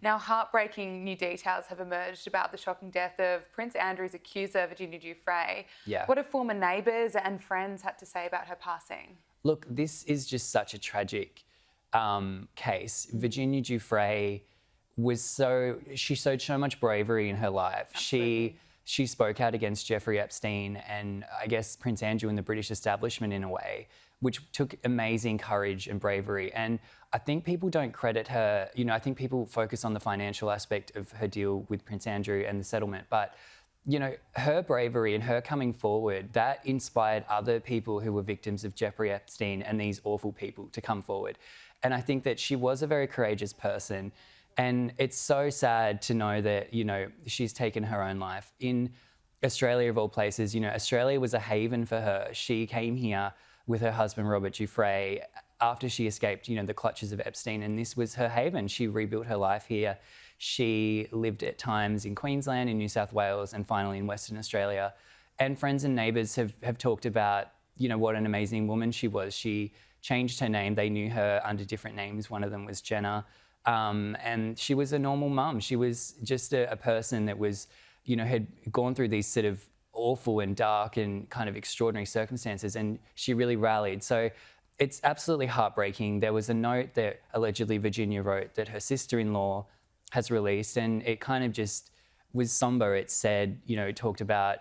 Now, heartbreaking new details have emerged about the shocking death of Prince Andrew's accuser, Virginia Giuffre. Yeah. What have former neighbours and friends had to say about her passing? Look, this is just such a tragic case. Virginia Giuffre she showed so much bravery in her life. Absolutely. She spoke out against Jeffrey Epstein and I guess Prince Andrew and the British establishment in a way, which took amazing courage and bravery. And I think people don't credit her. I think people focus on the financial aspect of her deal with Prince Andrew and the settlement, but her bravery and her coming forward, that inspired other people who were victims of Jeffrey Epstein and these awful people to come forward. And I think that she was a very courageous person. And it's so sad to know that, she's taken her own life. In Australia, of all places, Australia was a haven for her. She came here with her husband, Robert Giuffre, after she escaped, the clutches of Epstein. And this was her haven. She rebuilt her life here. She lived at times in Queensland, in New South Wales, and finally in Western Australia. And friends and neighbours have talked about, what an amazing woman she was. She changed her name. They knew her under different names. One of them was Jenna. And she was a normal mum. She was just a person that was, had gone through these sort of awful and dark and kind of extraordinary circumstances, and she really rallied. So it's absolutely heartbreaking. There was a note that allegedly Virginia wrote that her sister-in-law has released, and it kind of just was somber. It said, it talked about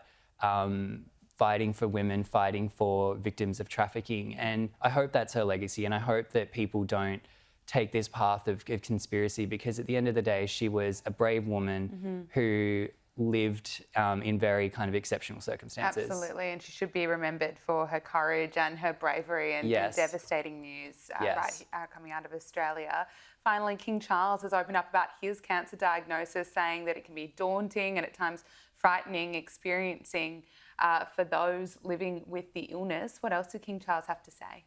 fighting for women, fighting for victims of trafficking. And I hope that's her legacy, and I hope that people don't take this path of conspiracy, because at the end of the day, she was a brave woman who lived in very kind of exceptional circumstances. Absolutely, and she should be remembered for her courage and her bravery and the devastating news coming out of Australia. Finally, King Charles has opened up about his cancer diagnosis, saying that it can be daunting and at times frightening experiencing for those living with the illness. What else did King Charles have to say?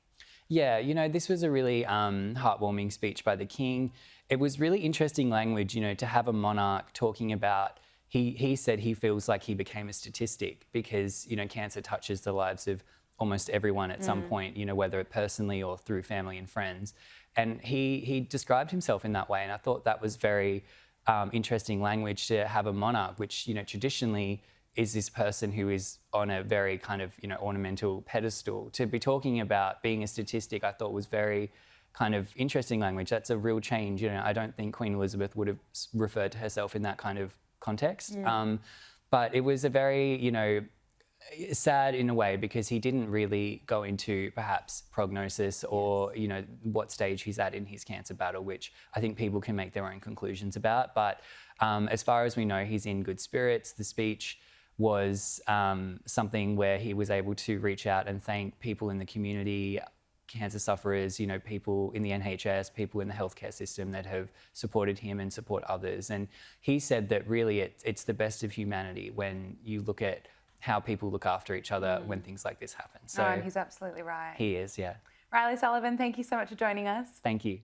Yeah, this was a really heartwarming speech by the King. It was really interesting language, to have a monarch talking about, he said he feels like he became a statistic because, cancer touches the lives of almost everyone at some point, whether personally or through family and friends. And he described himself in that way. And I thought that was very interesting language to have a monarch, which, traditionally is this person who is on a very kind of, ornamental pedestal. To be talking about being a statistic, I thought was very kind of interesting language. That's a real change. I don't think Queen Elizabeth would have referred to herself in that kind of context. But it was a very, sad in a way, because he didn't really go into perhaps prognosis or, what stage he's at in his cancer battle, which I think people can make their own conclusions about. But as far as we know, he's in good spirits. The speech was something where he was able to reach out and thank people in the community, cancer sufferers, people in the NHS, people in the healthcare system that have supported him and support others. And he said that really it's the best of humanity when you look at how people look after each other when things like this happen. So and he's absolutely right. He is, yeah. Reilly Sullivan, thank you so much for joining us. Thank you.